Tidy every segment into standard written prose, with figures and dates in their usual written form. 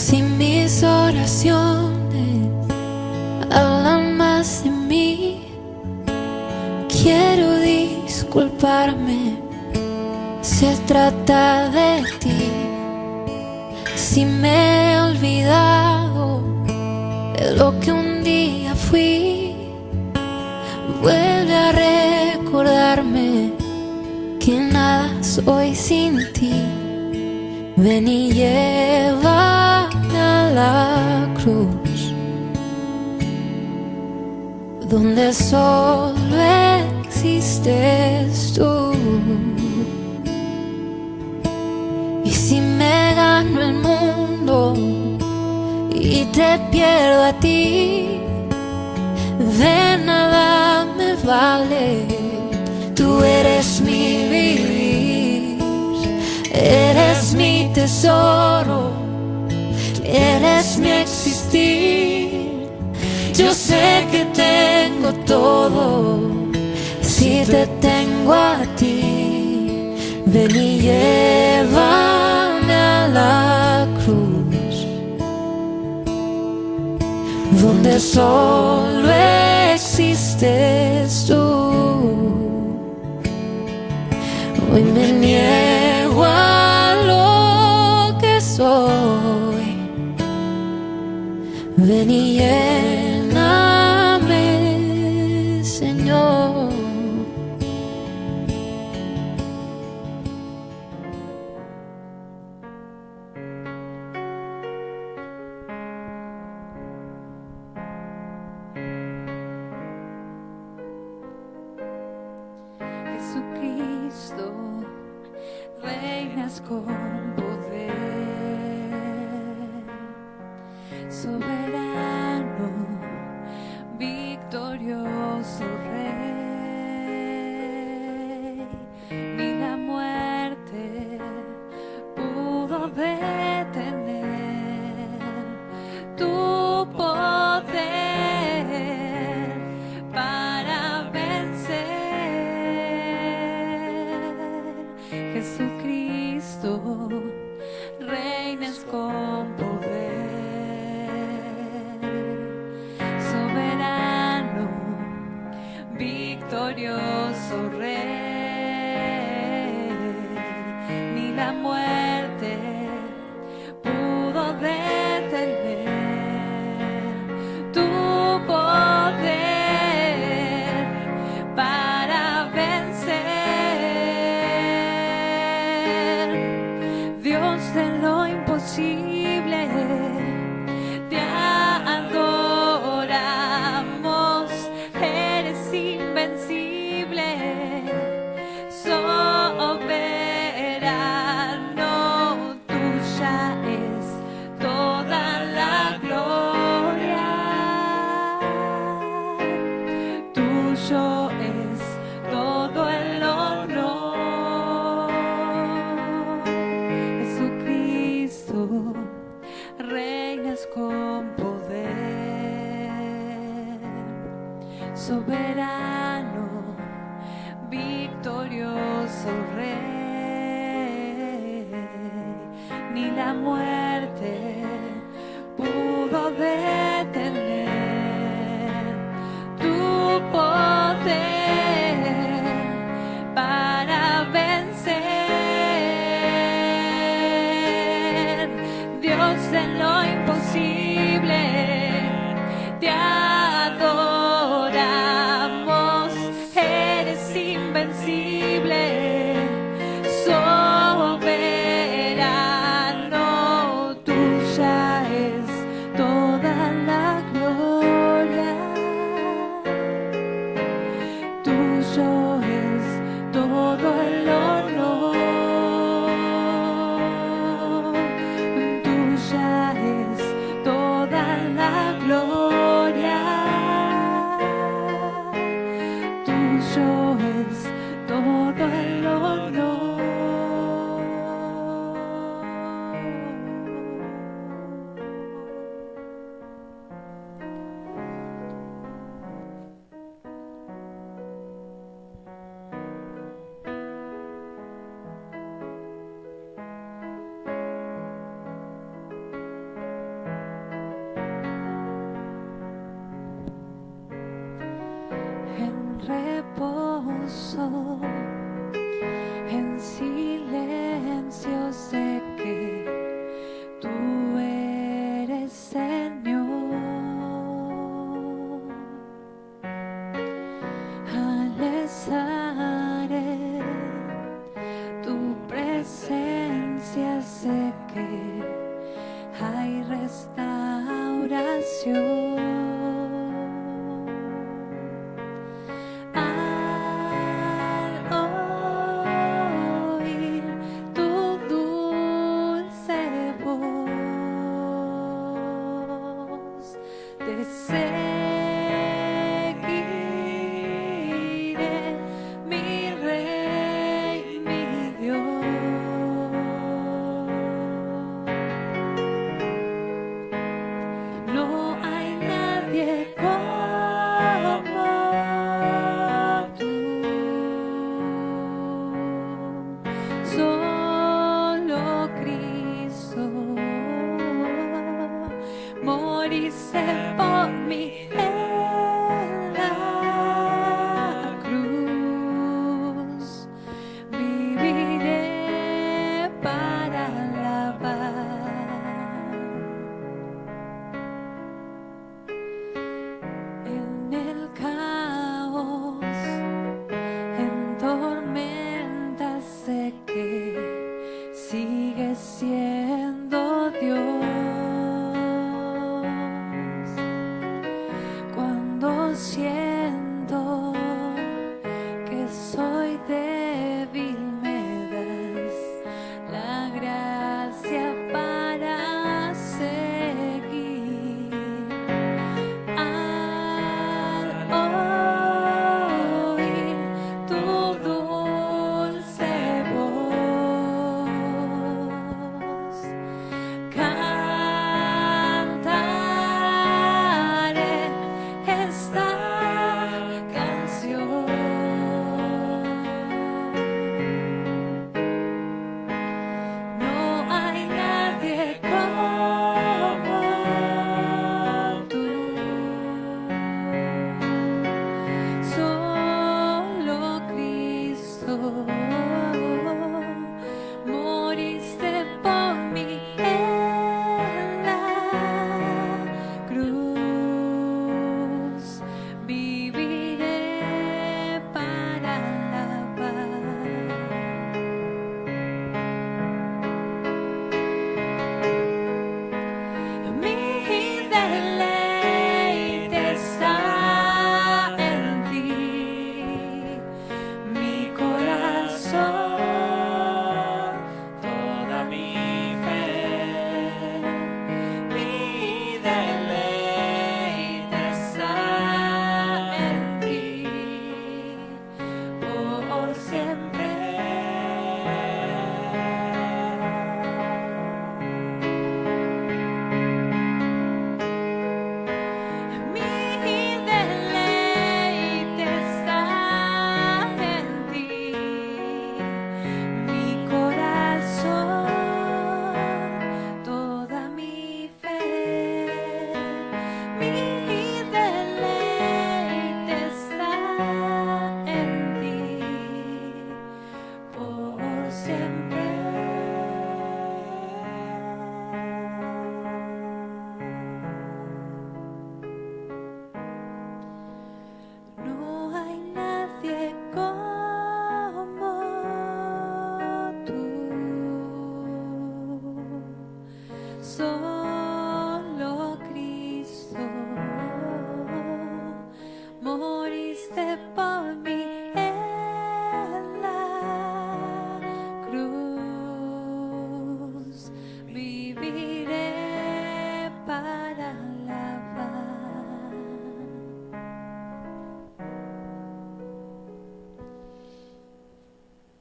Si mis oraciones hablan más de mí, quiero disculparme. Se trata de ti. Si me he olvidado de lo que un día fui, vuelve a recordarme que nada soy sin ti. Ven y llévame a la cruz, donde solo existes tú. Y si me gano el mundo y te pierdo a ti, de nada me vale. Tú eres mi vivir, eres mi tesoro, eres mi existir. Yo sé que tengo todo si te tengo a ti. Ven y llévame a la cruz, donde solo existes tú. Hoy me niego a lo que soy. Ven y lléname, Señor. Jesucristo, reinas con poder, soberano, victorioso Rey. Ni la muerte pudo detener tu poder para Jesucristo, reinas con poder, soberano, victorioso Rey. Ni la muerte pudo detener tu poder para Dios de lo imposible, te adoramos, eres invencible, soberano, tuya es toda la gloria, tuyo es todo el honor. Reinas con poder, soberano, victorioso Rey. Ni la muerte pudo detener tu poder para vencer. Dios en lo imposible, te adoramos, eres invencible, soberano, tuya es toda la gloria, tuyo es todo el honor. Tuya es todo gozo. En silencio sé que tú eres Señor. Al estar en tu presencia sé que hay restauración.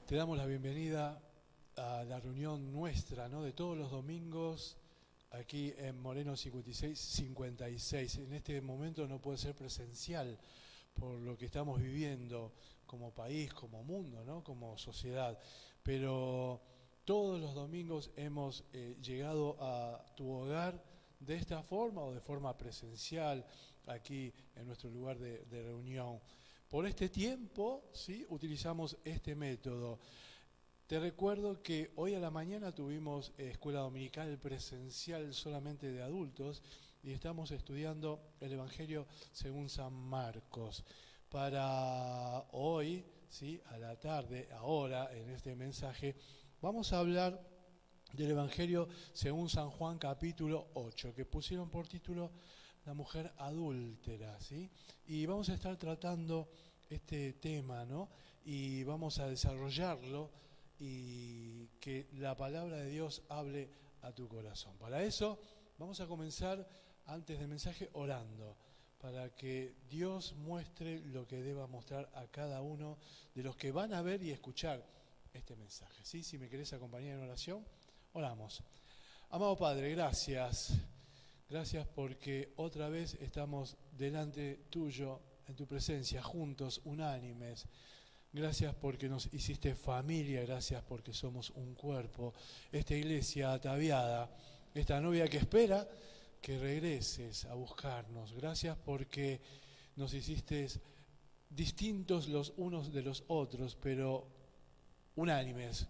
Te damos la bienvenida a la reunión nuestra, ¿no?, de todos los domingos aquí en Moreno 56. En este momento no puede ser presencial por lo que estamos viviendo como país, como mundo, ¿no?, como sociedad. Pero todos los domingos hemos llegado a tu hogar de esta forma o de forma presencial aquí en nuestro lugar de reunión. por este tiempo, ¿sí?, utilizamos este método. Te recuerdo que hoy a la mañana tuvimos escuela dominical presencial solamente de adultos y estamos estudiando el Evangelio según San Marcos. Para hoy, ¿sí?, a la tarde, ahora, en este mensaje, vamos a hablar del Evangelio según San Juan capítulo 8, que pusieron por título La mujer adúltera, ¿sí? Y vamos a estar tratando este tema, ¿no? Y vamos a desarrollarlo y que la palabra de Dios hable a tu corazón. Para eso vamos a comenzar antes del mensaje orando, para que Dios muestre lo que deba mostrar a cada uno de los que van a ver y escuchar este mensaje, ¿sí? Si me querés acompañar en oración, oramos. Amado Padre, gracias. Gracias porque otra vez estamos delante tuyo, en tu presencia, juntos, unánimes. Gracias porque nos hiciste familia, gracias porque somos un cuerpo. Esta iglesia ataviada, esta novia que espera que regreses a buscarnos. Gracias porque nos hiciste distintos los unos de los otros, pero unánimes.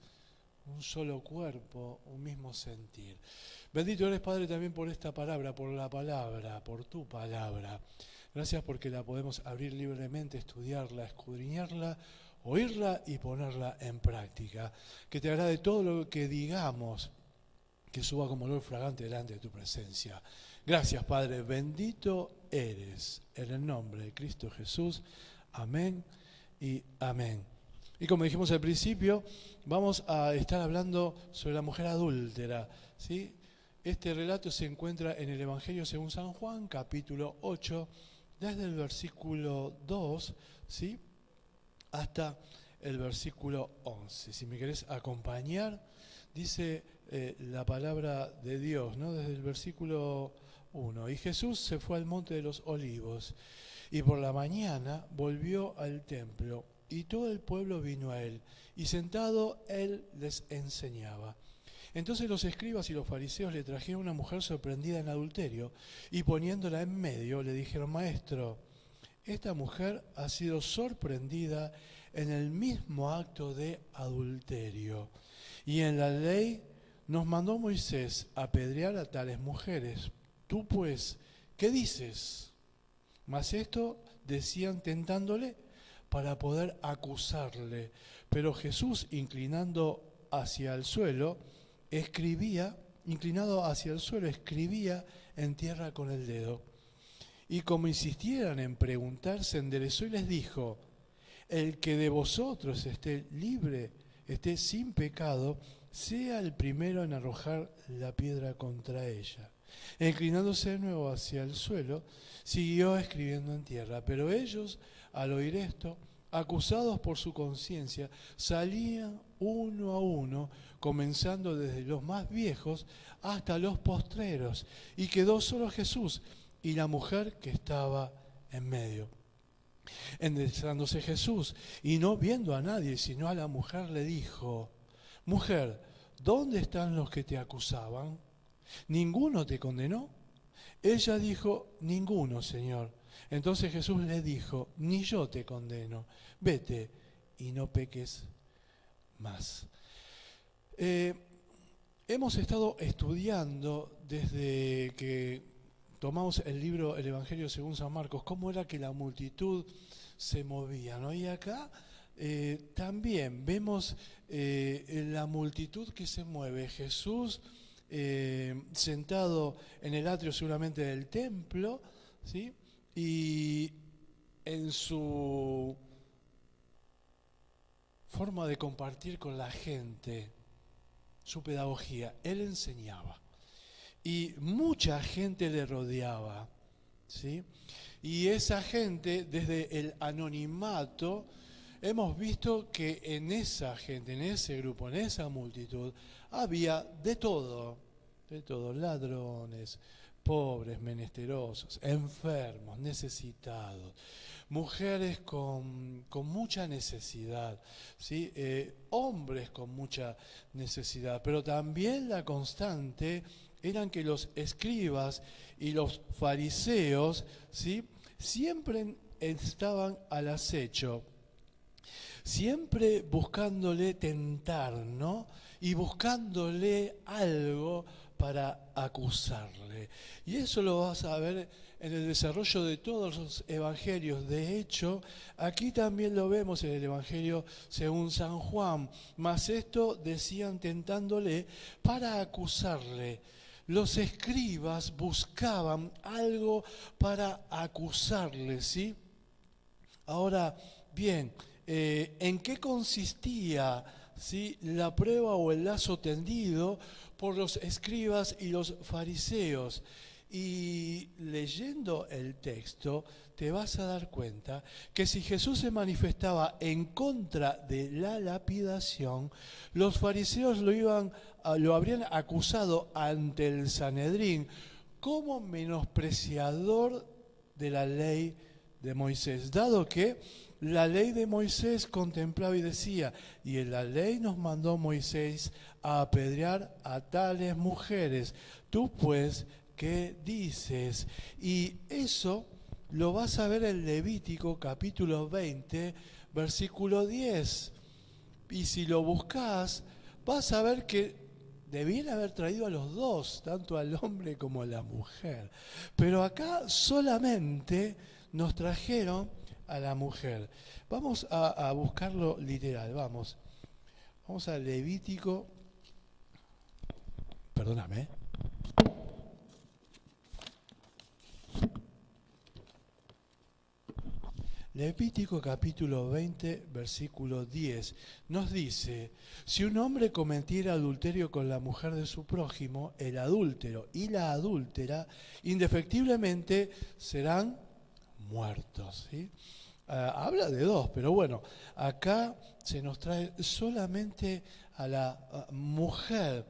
Un solo cuerpo, un mismo sentir. Bendito eres, Padre, también por esta palabra, por la palabra, por tu palabra. Gracias porque la podemos abrir libremente, estudiarla, escudriñarla, oírla y ponerla en práctica. Que te agrade todo lo que digamos, que suba como olor fragante delante de tu presencia. Gracias, Padre, bendito eres. En el nombre de Cristo Jesús. Amén y amén. Y como dijimos al principio, vamos a estar hablando sobre la mujer adúltera, ¿sí? Este relato se encuentra en el Evangelio según San Juan, capítulo 8, desde el versículo 2, ¿sí?, hasta el versículo 11. Si me querés acompañar, dice la palabra de Dios, ¿no?, desde el versículo 1. Y Jesús se fue al monte de los olivos, y por la mañana volvió al templo, y todo el pueblo vino a él, y sentado él les enseñaba. Entonces los escribas y los fariseos le trajeron una mujer sorprendida en adulterio, y poniéndola en medio le dijeron: Maestro, esta mujer ha sido sorprendida en el mismo acto de adulterio, y en la ley nos mandó Moisés apedrear a tales mujeres. Tú pues, ¿qué dices? Mas esto decían tentándole para poder acusarle. Pero Jesús, inclinado hacia el suelo, escribía en tierra con el dedo. Y como insistieran en preguntar, se enderezó y les dijo: el que de vosotros esté libre, esté sin pecado, sea el primero en arrojar la piedra contra ella. Inclinándose de nuevo hacia el suelo, siguió escribiendo en tierra. Pero ellos, al oír esto, acusados por su conciencia, salían uno a uno, comenzando desde los más viejos hasta los postreros, y quedó solo Jesús y la mujer que estaba en medio. Enderezándose Jesús y no viendo a nadie sino a la mujer, le dijo: Mujer, ¿dónde están los que te acusaban? ¿Ninguno te condenó? Ella dijo: Ninguno, Señor. Entonces Jesús le dijo: Ni yo te condeno, vete y no peques más. Hemos estado estudiando desde que tomamos el libro, el Evangelio según San Marcos, cómo era que la multitud se movía, ¿no? Y acá también vemos la multitud que se mueve. Jesús sentado en el atrio seguramente del templo, ¿sí?, y en su forma de compartir con la gente, su pedagogía, él enseñaba. Y mucha gente le rodeaba, ¿sí? Y esa gente, desde el anonimato, hemos visto que en esa gente, en ese grupo, en esa multitud, había de todo, ladrones, pobres, menesterosos, enfermos, necesitados, mujeres con mucha necesidad, ¿sí? Hombres con mucha necesidad, pero también la constante eran que los escribas y los fariseos, ¿sí?, siempre estaban al acecho, siempre buscándole tentar, ¿no? Y buscándole algo para acusarle. Y eso lo vas a ver en el desarrollo de todos los evangelios. De hecho, aquí también lo vemos en el evangelio según San Juan. Mas esto decían tentándole para acusarle. Los escribas buscaban algo para acusarle, ¿sí? Ahora, bien, ¿en qué consistía, ¿sí?, la prueba o el lazo tendido por los escribas y los fariseos? Y leyendo el texto te vas a dar cuenta que si Jesús se manifestaba en contra de la lapidación, los fariseos lo habrían acusado ante el Sanedrín como menospreciador de la ley de Moisés, dado que la ley de Moisés contemplaba y decía, y en la ley nos mandó Moisés a apedrear a tales mujeres. Tú pues, ¿qué dices? Y eso lo vas a ver en Levítico capítulo 20, versículo 10. Y si lo buscas, vas a ver que debían haber traído a los dos, tanto al hombre como a la mujer. Pero acá solamente nos trajeron a la mujer. Vamos a buscarlo literal, vamos a Levítico, perdóname. Levítico capítulo 20, versículo 10, nos dice, si un hombre cometiera adulterio con la mujer de su prójimo, el adúltero y la adúltera, indefectiblemente serán muertos, ¿sí? Habla de dos, pero bueno, acá se nos trae solamente a la mujer.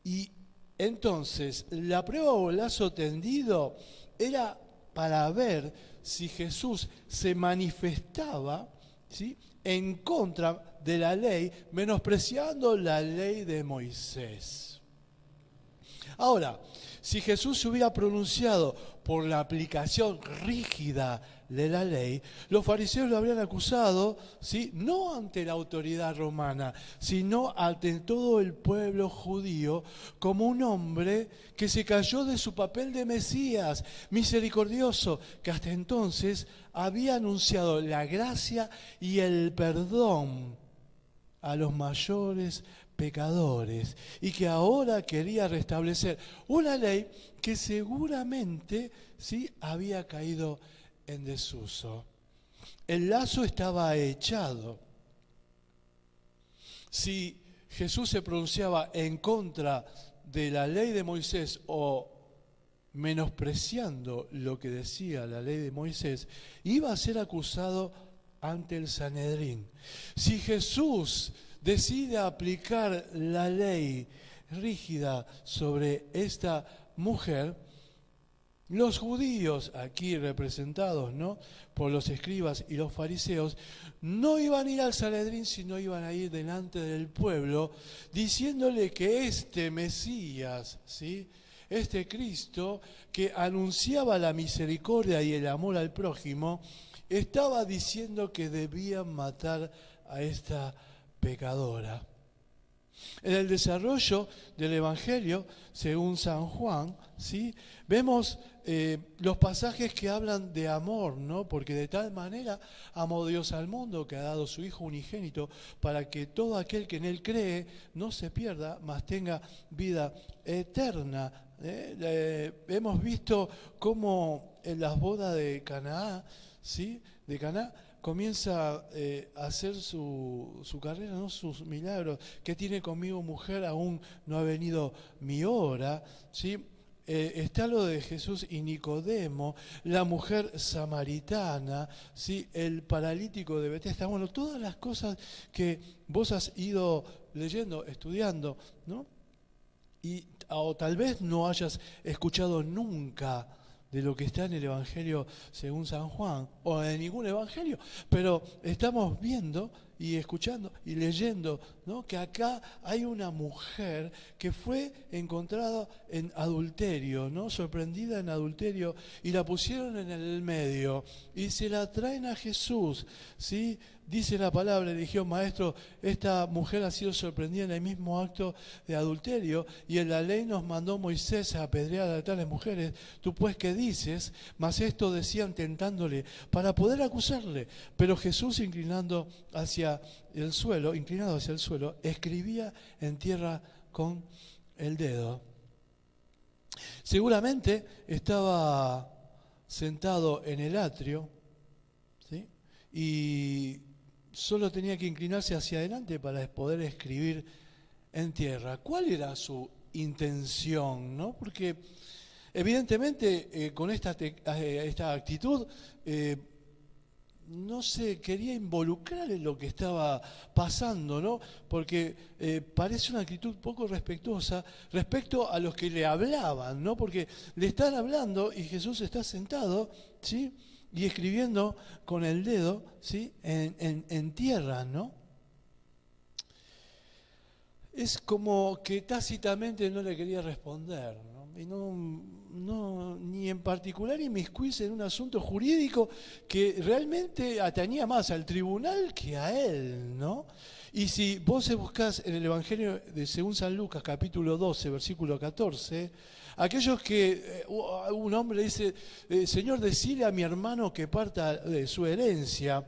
Y entonces, la prueba o lazo tendido era para ver si Jesús se manifestaba, ¿sí?, en contra de la ley, menospreciando la ley de Moisés. Ahora, si Jesús se hubiera pronunciado por la aplicación rígida de la ley, los fariseos lo habrían acusado, ¿sí?, no ante la autoridad romana, sino ante todo el pueblo judío, como un hombre que se cayó de su papel de Mesías misericordioso, que hasta entonces había anunciado la gracia y el perdón a los mayores pecadores, y que ahora quería restablecer una ley que seguramente, ¿sí?, había caído en desuso. El lazo estaba echado. Si Jesús se pronunciaba en contra de la ley de Moisés o menospreciando lo que decía la ley de Moisés, iba a ser acusado ante el Sanedrín. Si Jesús decide aplicar la ley rígida sobre esta mujer, los judíos, aquí representados, ¿no?, por los escribas y los fariseos, no iban a ir al Sanedrín, sino iban a ir delante del pueblo, diciéndole que este Mesías, ¿sí?, este Cristo que anunciaba la misericordia y el amor al prójimo, estaba diciendo que debían matar a esta pecadora. En el desarrollo del Evangelio, según San Juan, ¿sí?, vemos los pasajes que hablan de amor, ¿no? Porque de tal manera amó Dios al mundo que ha dado su Hijo unigénito para que todo aquel que en Él cree no se pierda, mas tenga vida eterna. Hemos visto cómo en las bodas de Caná, ¿sí?, de Caná, comienza a hacer su carrera, ¿no?, sus milagros. ¿Qué tiene conmigo, mujer? Aún no ha venido mi hora, ¿sí? Está lo de Jesús y Nicodemo, la mujer samaritana, ¿sí?, el paralítico de Betesda. Bueno, todas las cosas que vos has ido leyendo, estudiando, ¿no? O tal vez no hayas escuchado nunca de lo que está en el Evangelio según San Juan, o en ningún Evangelio, pero estamos viendo y escuchando y leyendo, ¿no? Que acá hay una mujer que fue encontrada en adulterio, ¿no? Sorprendida en adulterio, y la pusieron en el medio y se la traen a Jesús, ¿sí? Dice la palabra, le dijeron: maestro, esta mujer ha sido sorprendida en el mismo acto de adulterio, y en la ley nos mandó Moisés a apedrear a tales mujeres. ¿Tú pues qué dices? Mas esto decían tentándole para poder acusarle. Pero Jesús, inclinado hacia el suelo, escribía en tierra con el dedo. Seguramente estaba sentado en el atrio, ¿sí? Y solo tenía que inclinarse hacia adelante para poder escribir en tierra. ¿Cuál era su intención, no? Porque evidentemente con esta actitud no se quería involucrar en lo que estaba pasando, ¿no? Porque parece una actitud poco respetuosa respecto a los que le hablaban, ¿no? Porque le están hablando y Jesús está sentado, ¿sí? Y escribiendo con el dedo, ¿sí? en tierra, ¿no? Es como que tácitamente no le quería responder, ¿no? Y no, ni en particular inmiscuirse en un asunto jurídico que realmente atañía más al tribunal que a él, ¿no? Y si vos buscás en el Evangelio de según San Lucas, capítulo 12, versículo 14, aquellos que un hombre dice: Señor, decile a mi hermano que parta de su herencia.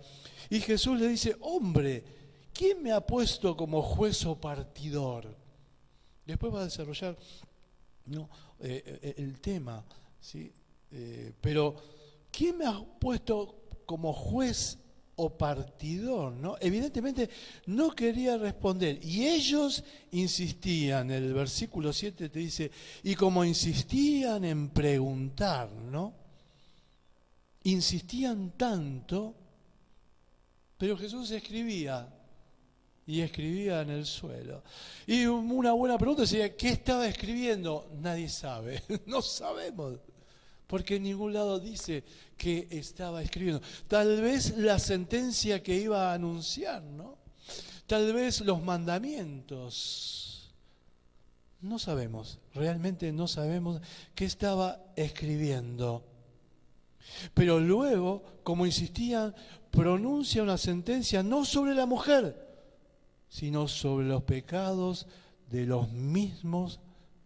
Y Jesús le dice: hombre, ¿quién me ha puesto como juez o partidor? Después va a desarrollar, ¿no? El tema, ¿sí? Pero ¿quién me ha puesto como juez o partidor, ¿no? Evidentemente no quería responder, y ellos insistían. El versículo 7 te dice: y como insistían en preguntar, ¿no? Insistían tanto, pero Jesús escribía, y escribía en el suelo. Y una buena pregunta sería: ¿qué estaba escribiendo? Nadie sabe, no sabemos, porque en ningún lado dice que estaba escribiendo. Tal vez la sentencia que iba a anunciar, ¿no? Tal vez los mandamientos. No sabemos, realmente no sabemos qué estaba escribiendo. Pero luego, como insistían, pronuncia una sentencia no sobre la mujer, sino sobre los pecados de los mismos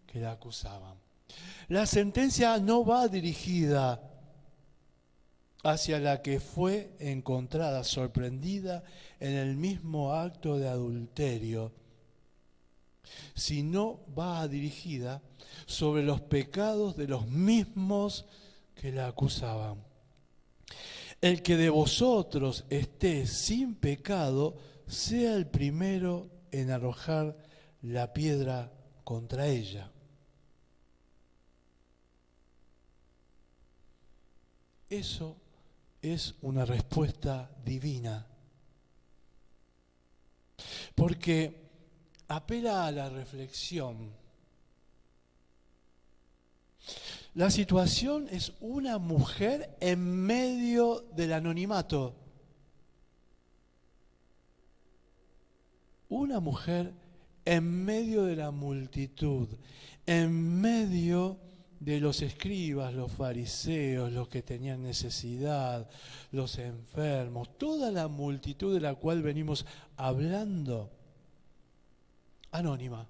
que la acusaban. La sentencia no va dirigida hacia la que fue encontrada sorprendida en el mismo acto de adulterio, sino va dirigida sobre los pecados de los mismos que la acusaban. El que de vosotros esté sin pecado, sea el primero en arrojar la piedra contra ella. Eso es una respuesta divina, porque apela a la reflexión. La situación es una mujer en medio del anonimato. Una mujer en medio de la multitud, en medio de los escribas, los fariseos, los que tenían necesidad, los enfermos, toda la multitud de la cual venimos hablando, anónima.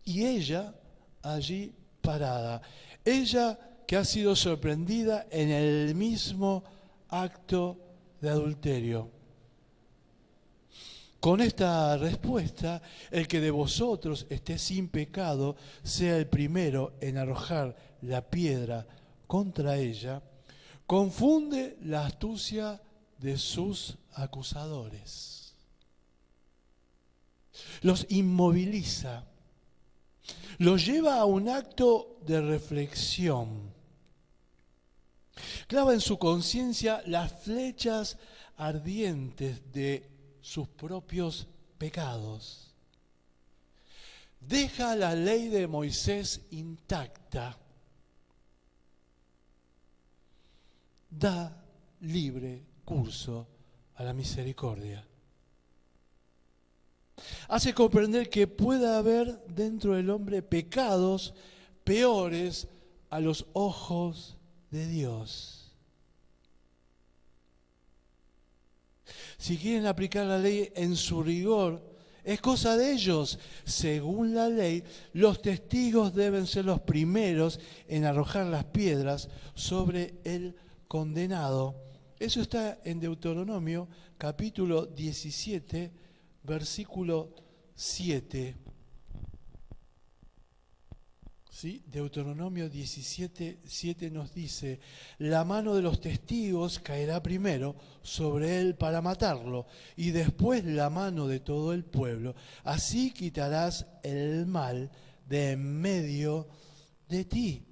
Y ella allí parada, ella que ha sido sorprendida en el mismo acto de adulterio. Con esta respuesta, el que de vosotros esté sin pecado, sea el primero en arrojar la piedra contra ella, confunde la astucia de sus acusadores. Los inmoviliza, los lleva a un acto de reflexión. Clava en su conciencia las flechas ardientes de sus propios pecados. Deja la ley de Moisés intacta. Da libre curso a la misericordia. Hace comprender que puede haber dentro del hombre pecados peores a los ojos de Dios. Si quieren aplicar la ley en su rigor, es cosa de ellos. Según la ley, los testigos deben ser los primeros en arrojar las piedras sobre el condenado. Eso está en Deuteronomio capítulo 17, versículo 7. ¿Sí? Deuteronomio 17, 7 nos dice: la mano de los testigos caerá primero sobre él para matarlo, y después la mano de todo el pueblo. Así quitarás el mal de en medio de ti.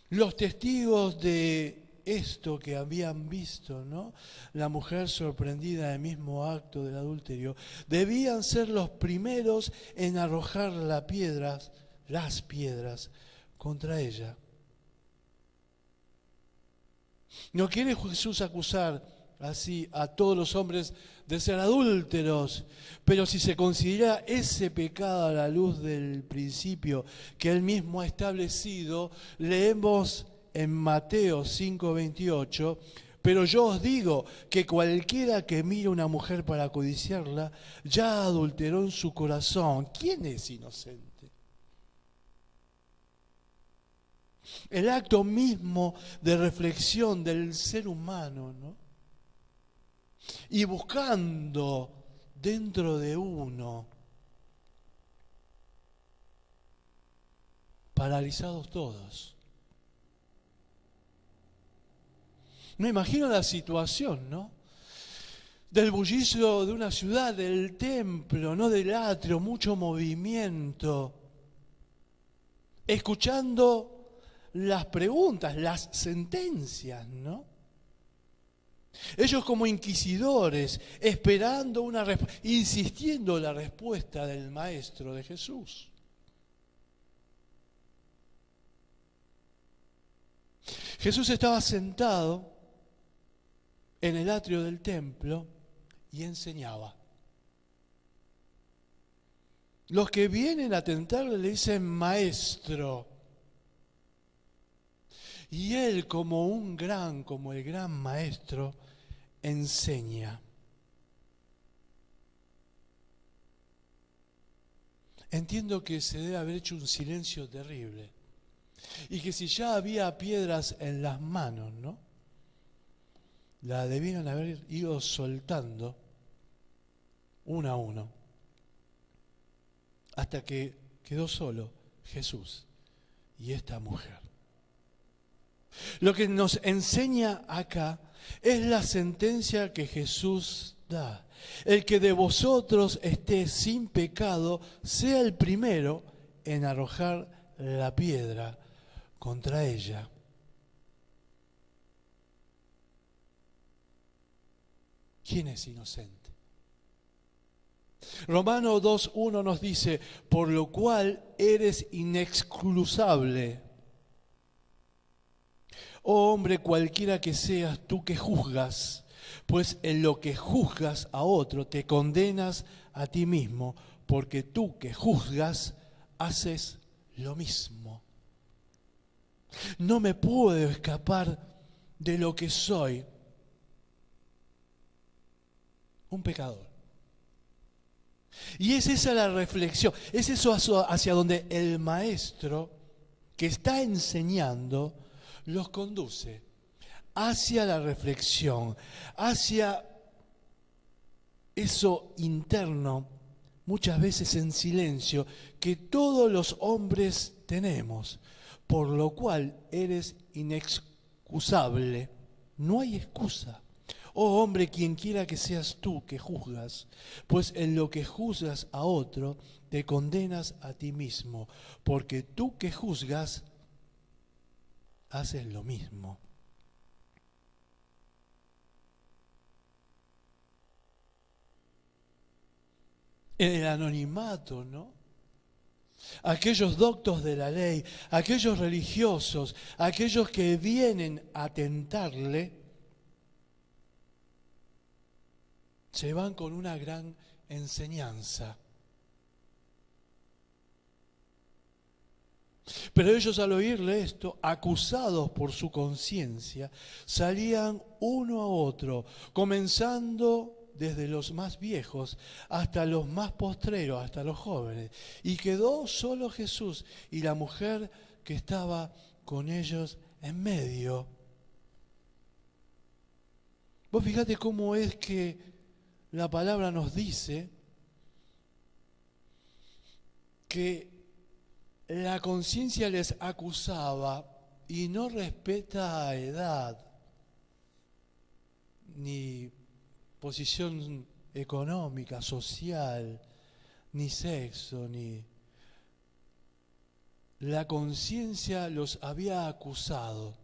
Los testigos de esto que habían visto, ¿no?, la mujer sorprendida del mismo acto del adulterio, debían ser los primeros en arrojar las piedras contra ella. No quiere Jesús acusar así a todos los hombres de ser adúlteros, pero si se considera ese pecado a la luz del principio que él mismo ha establecido, leemos en Mateo 5:28: pero yo os digo que cualquiera que mire a una mujer para codiciarla, ya adulteró en su corazón. ¿Quién es inocente? El acto mismo de reflexión del ser humano, ¿no? Y buscando dentro de uno, paralizados todos. Me imagino la situación, ¿no?, del bullicio de una ciudad, del templo, no del atrio, mucho movimiento, escuchando las preguntas, las sentencias, ¿no? Ellos como inquisidores, esperando una respuesta, insistiendo en la respuesta del Maestro, de Jesús. Jesús estaba sentado en el atrio del templo y enseñaba. Los que vienen a tentarle le dicen Maestro. Y él, como el gran maestro, enseña. Entiendo que se debe haber hecho un silencio terrible. Y que si ya había piedras en las manos, ¿no?, la debieron haber ido soltando uno a uno, hasta que quedó solo Jesús y esta mujer. Lo que nos enseña acá es la sentencia que Jesús da. El que de vosotros esté sin pecado, sea el primero en arrojar la piedra contra ella. ¿Quién es inocente? Romanos 2:1 nos dice: por lo cual eres inexcusable. Oh hombre, cualquiera que seas tú que juzgas, pues en lo que juzgas a otro te condenas a ti mismo, porque tú que juzgas haces lo mismo. No me puedo escapar de lo que soy, un pecador. Y es esa la reflexión, es eso hacia donde el maestro que está enseñando los conduce, hacia la reflexión, hacia eso interno, muchas veces en silencio, que todos los hombres tenemos, por lo cual eres inexcusable. No hay excusa. Oh hombre, quien quiera que seas tú que juzgas, pues en lo que juzgas a otro, te condenas a ti mismo, porque tú que juzgas, haces lo mismo. En el anonimato, ¿no? Aquellos doctos de la ley, aquellos religiosos, aquellos que vienen a tentarle, se van con una gran enseñanza. Pero ellos, al oírle esto, acusados por su conciencia, salían uno a otro, comenzando desde los más viejos hasta los más postreros, hasta los jóvenes. Y quedó solo Jesús y la mujer que estaba con ellos en medio. Vos fíjate cómo es que la palabra nos dice que la conciencia les acusaba y no respeta edad, ni posición económica, social, ni sexo, ni... La conciencia los había acusado.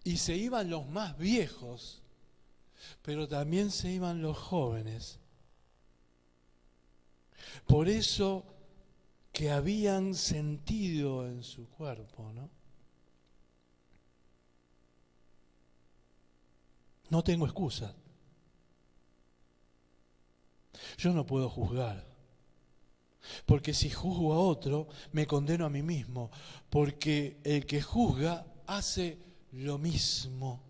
Y se iban los más viejos, pero también se iban los jóvenes. Por eso que habían sentido en su cuerpo, ¿no? No tengo excusa. Yo no puedo juzgar. Porque si juzgo a otro, me condeno a mí mismo. Porque el que juzga hace lo mismo.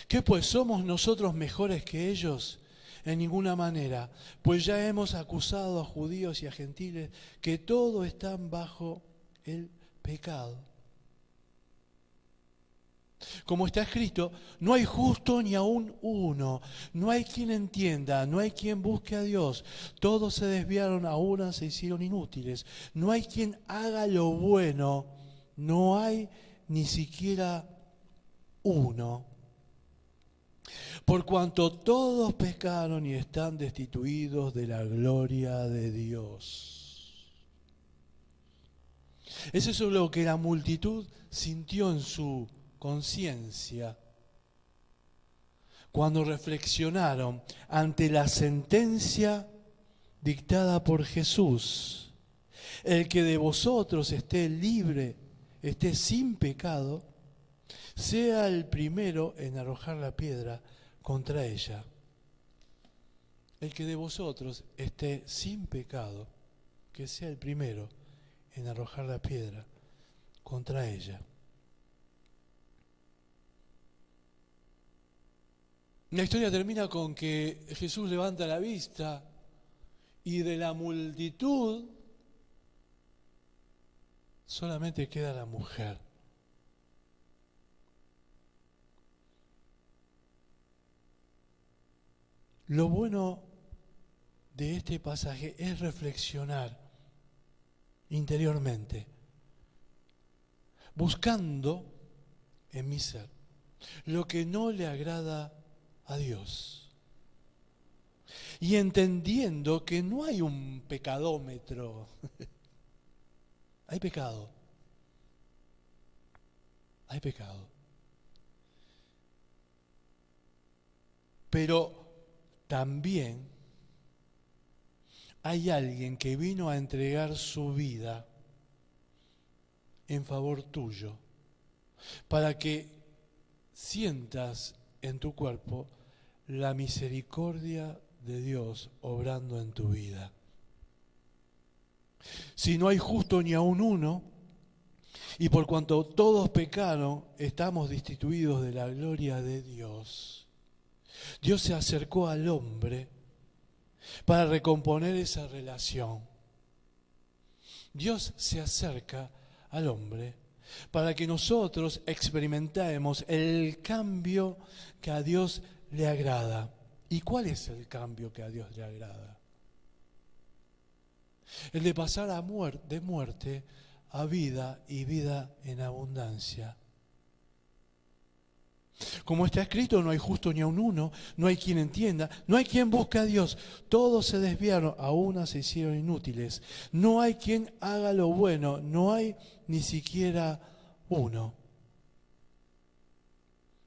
¿Qué pues? ¿Somos nosotros mejores que ellos? En ninguna manera, pues ya hemos acusado a judíos y a gentiles que todos están bajo el pecado. Como está escrito, no hay justo ni aún uno, no hay quien entienda, no hay quien busque a Dios. Todos se desviaron, a una se hicieron inútiles. No hay quien haga lo bueno, no hay ni siquiera uno. Por cuanto todos pecaron y están destituidos de la gloria de Dios. Eso es lo que la multitud sintió en su conciencia cuando reflexionaron ante la sentencia dictada por Jesús. El que de vosotros esté libre, esté sin pecado, sea el primero en arrojar la piedra contra ella. El que de vosotros esté sin pecado, que sea el primero en arrojar la piedra contra ella. La historia termina con que Jesús levanta la vista y de la multitud solamente queda la mujer. Lo bueno de este pasaje es reflexionar interiormente, buscando en mi ser lo que no le agrada a Dios y entendiendo que no hay un pecadómetro, hay pecado, pero también hay alguien que vino a entregar su vida en favor tuyo, para que sientas en tu cuerpo la misericordia de Dios obrando en tu vida. Si no hay justo ni aun uno, y por cuanto todos pecaron, estamos destituidos de la gloria de Dios. Dios se acercó al hombre para recomponer esa relación. Dios se acerca al hombre para que nosotros experimentemos el cambio que a Dios le agrada. ¿Y cuál es el cambio que a Dios le agrada? El de pasar de muerte a vida y vida en abundancia. Como está escrito, no hay justo ni aun uno, no hay quien entienda, no hay quien busque a Dios. Todos se desviaron, a una se hicieron inútiles. No hay quien haga lo bueno, no hay ni siquiera uno.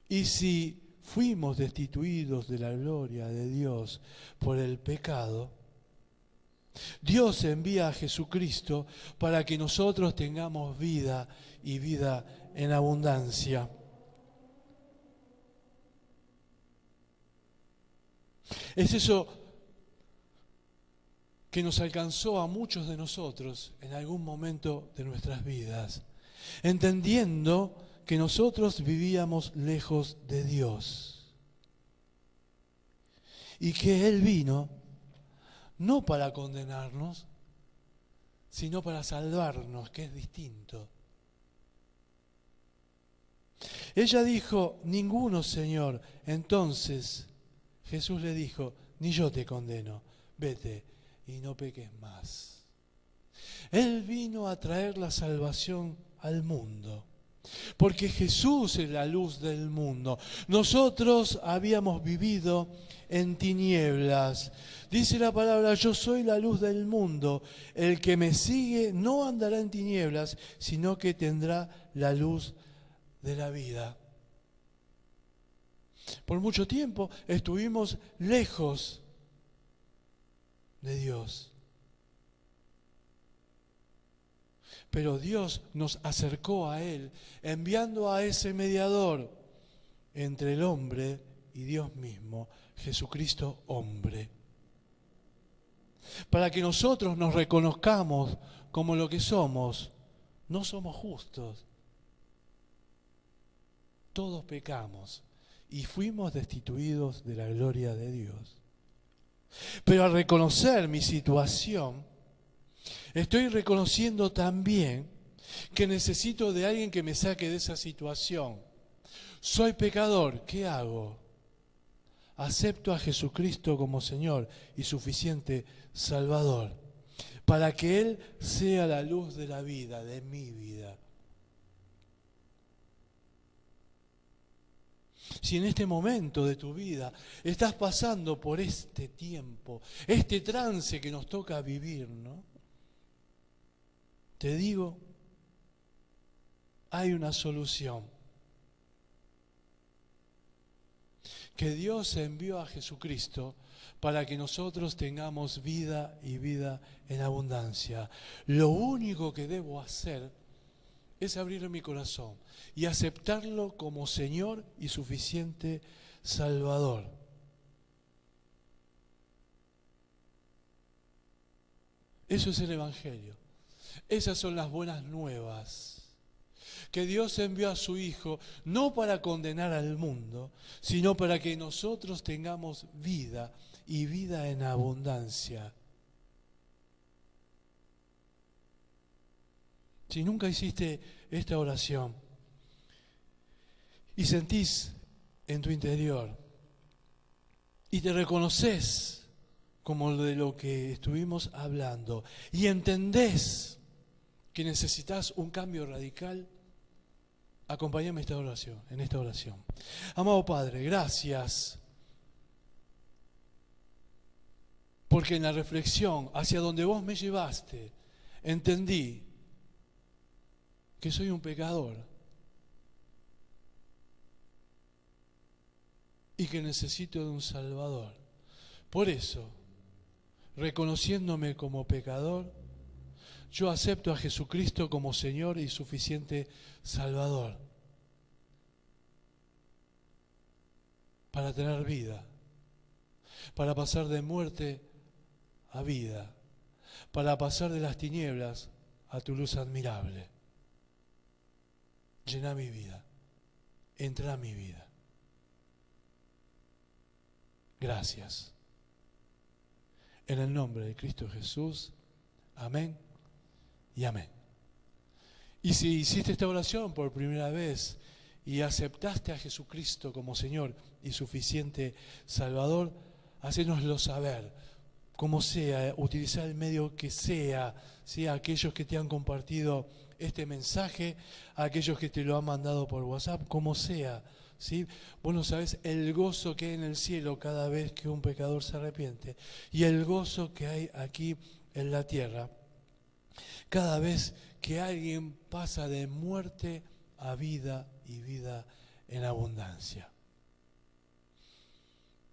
Y si fuimos destituidos de la gloria de Dios por el pecado, Dios envía a Jesucristo para que nosotros tengamos vida y vida en abundancia. Es eso que nos alcanzó a muchos de nosotros en algún momento de nuestras vidas, entendiendo que nosotros vivíamos lejos de Dios y que Él vino no para condenarnos, sino para salvarnos, que es distinto. Ella dijo: ninguno, Señor. Entonces Jesús le dijo: ni yo te condeno, vete y no peques más. Él vino a traer la salvación al mundo, porque Jesús es la luz del mundo. Nosotros habíamos vivido en tinieblas. Dice la palabra: yo soy la luz del mundo. El que me sigue no andará en tinieblas, sino que tendrá la luz de la vida. Por mucho tiempo estuvimos lejos de Dios. Pero Dios nos acercó a Él, enviando a ese mediador entre el hombre y Dios mismo, Jesucristo hombre, para que nosotros nos reconozcamos como lo que somos. No somos justos. Todos pecamos y fuimos destituidos de la gloria de Dios. Pero al reconocer mi situación, estoy reconociendo también que necesito de alguien que me saque de esa situación. Soy pecador, ¿qué hago? Acepto a Jesucristo como Señor y suficiente Salvador, para que Él sea la luz de la vida, de mi vida. Si en este momento de tu vida estás pasando por este tiempo, este trance que nos toca vivir, ¿no? Te digo, hay una solución. Que Dios envió a Jesucristo para que nosotros tengamos vida y vida en abundancia. Lo único que debo hacer es abrir mi corazón y aceptarlo como Señor y suficiente Salvador. Eso es el Evangelio. Esas son las buenas nuevas. Que Dios envió a su Hijo no para condenar al mundo, sino para que nosotros tengamos vida y vida en abundancia. Si nunca hiciste esta oración y sentís en tu interior y te reconoces como de lo que estuvimos hablando y entendés que necesitas un cambio radical, acompáñame en esta oración. Amado Padre, gracias, porque en la reflexión hacia donde vos me llevaste, entendí que soy un pecador y que necesito de un Salvador. Por eso, reconociéndome como pecador, yo acepto a Jesucristo como Señor y suficiente Salvador para tener vida, para pasar de muerte a vida, para pasar de las tinieblas a tu luz admirable. Llena mi vida, entra a mi vida. Gracias. En el nombre de Cristo Jesús, amén y amén. Y si hiciste esta oración por primera vez y aceptaste a Jesucristo como Señor y suficiente Salvador, hacénoslo saber, como sea, utilizar el medio que sea, ¿sí? Aquellos que te han compartido este mensaje, aquellos que te lo han mandado por WhatsApp, como sea, ¿sí? Vos no sabés el gozo que hay en el cielo cada vez que un pecador se arrepiente y el gozo que hay aquí en la tierra cada vez que alguien pasa de muerte a vida y vida en abundancia.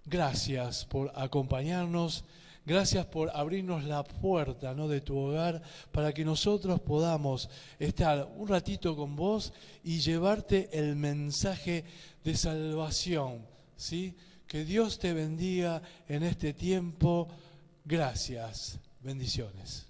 Gracias por acompañarnos, Gracias por abrirnos la puerta, ¿no?, de tu hogar para que nosotros podamos estar un ratito con vos y llevarte el mensaje de salvación, ¿sí? Que Dios te bendiga en este tiempo. Gracias. Bendiciones.